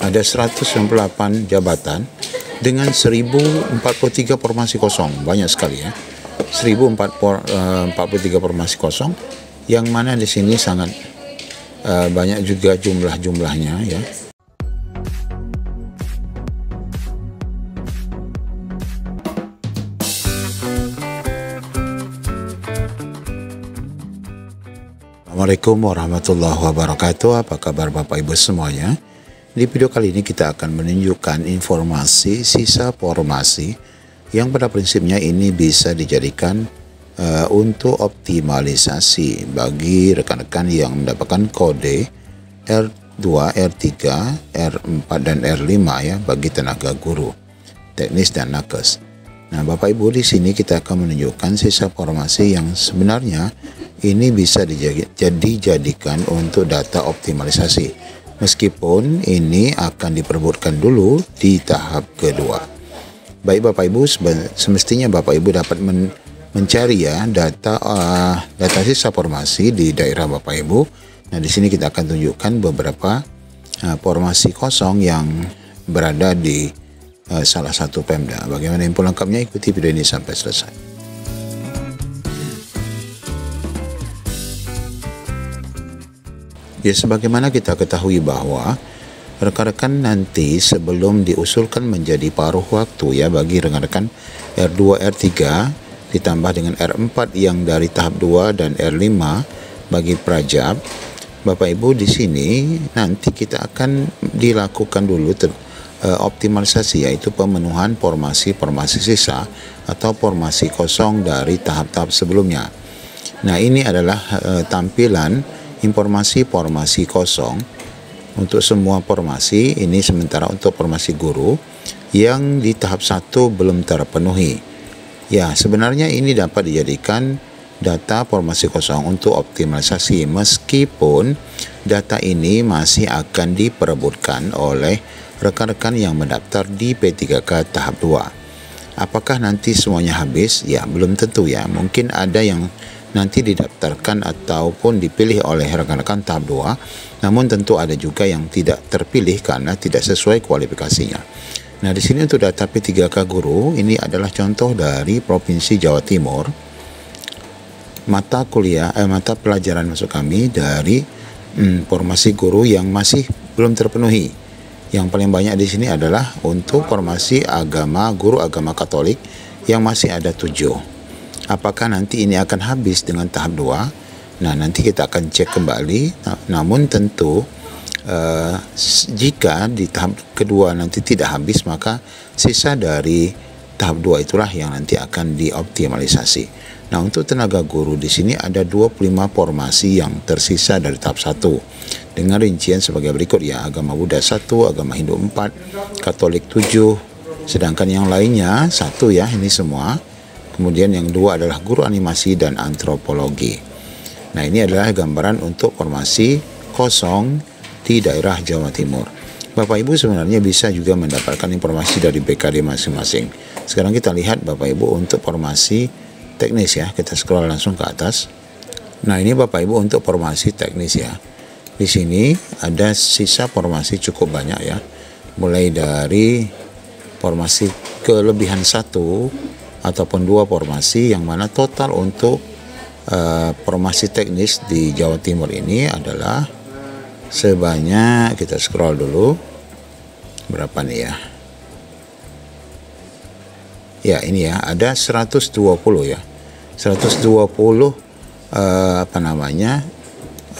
ada 198 jabatan dengan 1043 formasi kosong. Banyak sekali ya. 1043 formasi kosong, yang mana di sini sangat banyak juga jumlahnya ya. Assalamualaikum warahmatullahi wabarakatuh. Apa kabar Bapak Ibu semuanya? Di video kali ini kita akan menunjukkan informasi sisa formasi yang pada prinsipnya ini bisa dijadikan untuk optimalisasi bagi rekan-rekan yang mendapatkan kode R2, R3, R4, dan R5 ya, bagi tenaga guru, teknis dan nakes. Nah, Bapak Ibu, di sini kita akan menunjukkan sisa formasi yang sebenarnya ini bisa dijadikan untuk data optimalisasi, meskipun ini akan diperbutkan dulu di tahap kedua. Baik Bapak Ibu, semestinya Bapak Ibu dapat mencari ya data sisa formasi di daerah Bapak Ibu. Nah, di sini kita akan tunjukkan beberapa formasi kosong yang berada di salah satu Pemda. Bagaimana info lengkapnya? Ikuti video ini sampai selesai. Ya, sebagaimana kita ketahui bahwa rekan-rekan nanti sebelum diusulkan menjadi paruh waktu ya bagi rekan-rekan R2, R3 ditambah dengan R4 yang dari tahap 2 dan R5 bagi Prajab, Bapak Ibu, di sini nanti kita akan dilakukan dulu optimalisasi, yaitu pemenuhan formasi sisa atau formasi kosong dari tahap-tahap sebelumnya. Nah, ini adalah tampilan informasi formasi kosong untuk semua formasi ini, sementara untuk formasi guru yang di tahap 1 belum terpenuhi. Ya, sebenarnya ini dapat dijadikan data formasi kosong untuk optimalisasi, meskipun data ini masih akan diperebutkan oleh rekan-rekan yang mendaftar di P3K tahap 2. Apakah nanti semuanya habis? Ya, belum tentu ya. Mungkin ada yang nanti didaftarkan ataupun dipilih oleh rekan-rekan tahap 2, namun tentu ada juga yang tidak terpilih karena tidak sesuai kualifikasinya. Nah, di sini untuk data P3K guru ini adalah contoh dari Provinsi Jawa Timur. Mata pelajaran masuk kami dari formasi guru yang masih belum terpenuhi. Yang paling banyak di sini adalah untuk formasi agama, guru agama Katolik yang masih ada 7. Apakah nanti ini akan habis dengan tahap 2? Nah, nanti kita akan cek kembali. Namun tentu jika di tahap kedua nanti tidak habis, maka sisa dari tahap 2 itulah yang nanti akan dioptimalisasi. Nah, untuk tenaga guru di sini ada 25 formasi yang tersisa dari tahap 1 dengan rincian sebagai berikut ya: agama Buddha 1, agama Hindu 4, Katolik 7, sedangkan yang lainnya 1 ya, ini semua. Kemudian yang 2 adalah guru animasi dan antropologi. Nah, ini adalah gambaran untuk formasi kosong di daerah Jawa Timur. Bapak Ibu sebenarnya bisa juga mendapatkan informasi dari BKD masing-masing. Sekarang kita lihat Bapak Ibu untuk formasi teknis ya. Kita scroll langsung ke atas. Nah, ini Bapak Ibu untuk formasi teknis ya. Di sini ada sisa formasi cukup banyak ya. Mulai dari formasi kelebihan 1 ataupun 2 formasi, yang mana total untuk formasi teknis di Jawa Timur ini adalah sebanyak, kita scroll dulu, berapa nih ya? Ya, ini ya, ada 120 ya. 120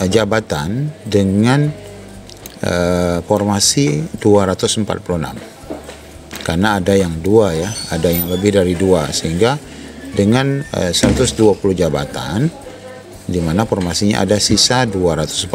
jabatan dengan formasi 246. Karena ada yang 2 ya, ada yang lebih dari 2, sehingga dengan 120 jabatan di mana formasinya ada sisa 246.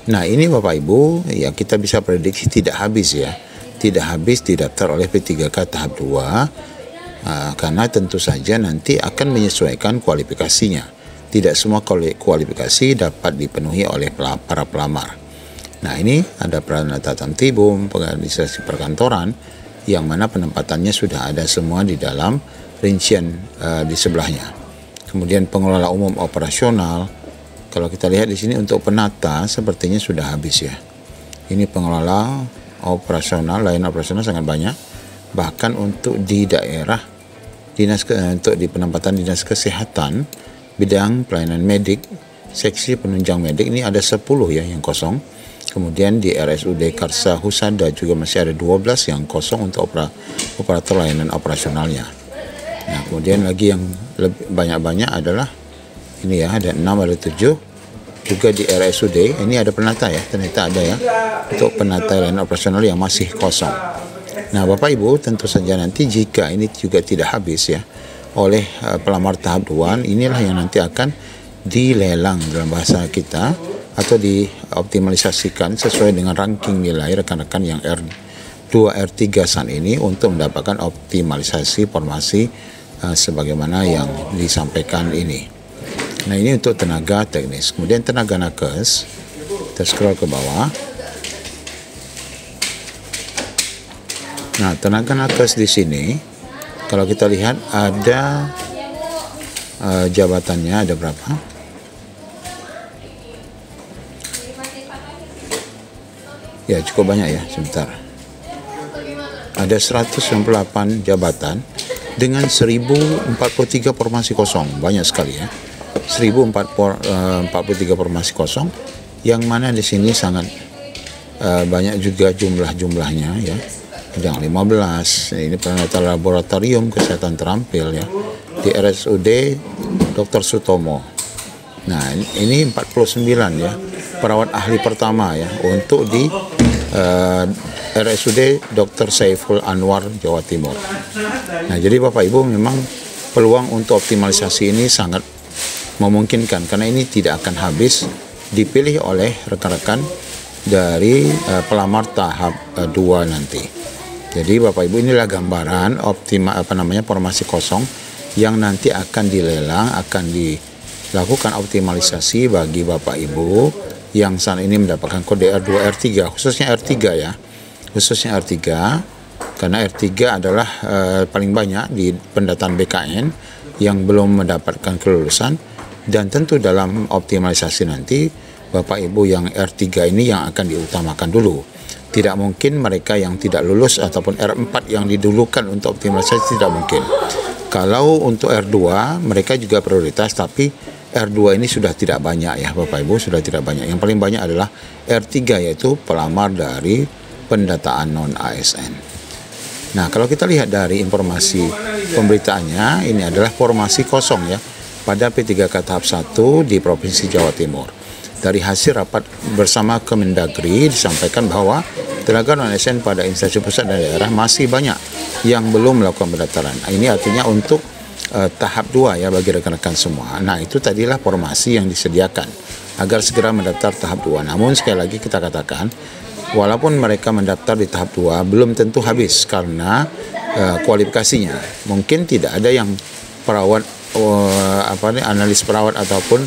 Nah, ini Bapak Ibu ya, kita bisa prediksi tidak habis ya, tidak habis didaftar oleh P3K tahap 2, karena tentu saja nanti akan menyesuaikan kualifikasinya. Tidak semua kualifikasi dapat dipenuhi oleh para pelamar. Nah, ini ada Pranata Tamtibum, Organisasi Perkantoran, yang mana penempatannya sudah ada semua di dalam rincian di sebelahnya. Kemudian pengelola umum operasional, kalau kita lihat di sini untuk penata sepertinya sudah habis ya. Ini pengelola operasional, layanan operasional sangat banyak. Bahkan untuk di daerah untuk di penempatan dinas kesehatan, bidang pelayanan medik, seksi penunjang medik ini ada 10 ya yang kosong. Kemudian di RSUD Karsa Husada juga masih ada 12 yang kosong untuk operator layanan operasionalnya. Nah, kemudian lagi yang lebih banyak-banyak adalah ini ya, ada 6, ada 7. Juga di RSUD ini ada penata ya, ternyata ada ya untuk penata layanan operasional yang masih kosong. Nah, Bapak Ibu, tentu saja nanti jika ini juga tidak habis ya oleh pelamar tahap 2, inilah yang nanti akan dilelang dalam bahasa kita atau dioptimalisasikan sesuai dengan ranking nilai rekan-rekan yang R2, R3 saat ini untuk mendapatkan optimalisasi formasi sebagaimana yang disampaikan ini. Nah, ini untuk tenaga teknis. Kemudian tenaga nakes, kita scroll ke bawah. Nah, tenaga nakes di sini, kalau kita lihat ada jabatannya ada berapa? Ya, cukup banyak ya, sebentar. Ada 198 jabatan dengan 1043 formasi kosong. Banyak sekali ya. 1043 formasi kosong, yang mana di sini sangat banyak juga jumlahnya ya. Yang 15, ini penata laboratorium kesehatan terampil ya. Di RSUD Dr. Sutomo. Nah, ini 49 ya. Perawat ahli pertama ya untuk di RSUD Dr. Saiful Anwar Jawa Timur. Nah, jadi Bapak Ibu memang peluang untuk optimalisasi ini sangat memungkinkan karena ini tidak akan habis dipilih oleh rekan-rekan dari pelamar tahap 2 nanti. Jadi Bapak Ibu, inilah gambaran formasi kosong yang nanti akan dilelang, akan dilakukan optimalisasi bagi Bapak Ibu yang saat ini mendapatkan kode R2, R3, khususnya R3 ya, khususnya R3, karena R3 adalah paling banyak di pendataan BKN yang belum mendapatkan kelulusan, dan tentu dalam optimalisasi nanti Bapak Ibu yang R3 ini yang akan diutamakan dulu. Tidak mungkin mereka yang tidak lulus ataupun R4 yang didulukan untuk optimalisasi, tidak mungkin. Kalau untuk R2 mereka juga prioritas, tapi R2 ini sudah tidak banyak ya Bapak Ibu, sudah tidak banyak. Yang paling banyak adalah R3, yaitu pelamar dari pendataan non-ASN. Nah, kalau kita lihat dari informasi pemberitaannya, ini adalah formasi kosong ya pada P3K tahap 1 di Provinsi Jawa Timur. Dari hasil rapat bersama Kemendagri disampaikan bahwa tenaga non-ASN pada instansi pusat dan daerah masih banyak yang belum melakukan pendaftaran. Ini artinya untuk tahap 2 ya bagi rekan-rekan semua. Nah, itu tadilah formasi yang disediakan agar segera mendaftar tahap 2. Namun sekali lagi kita katakan, walaupun mereka mendaftar di tahap 2 belum tentu habis karena kualifikasinya. Mungkin tidak ada yang perawat analis perawat ataupun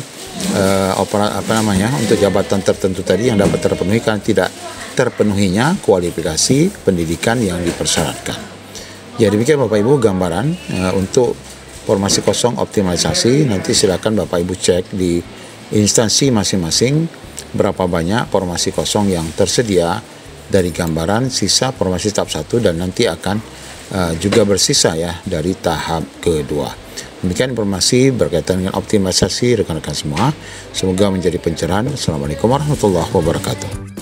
untuk jabatan tertentu tadi yang dapat terpenuhi karena tidak terpenuhinya kualifikasi pendidikan yang dipersyaratkan. Ya, demikian Bapak Ibu gambaran untuk formasi kosong optimalisasi. Nanti silakan Bapak Ibu cek di instansi masing-masing berapa banyak formasi kosong yang tersedia dari gambaran sisa formasi tahap 1 dan nanti akan juga bersisa ya dari tahap kedua. Demikian informasi berkaitan dengan optimalisasi rekan-rekan semua. Semoga menjadi pencerahan. Assalamualaikum warahmatullahi wabarakatuh.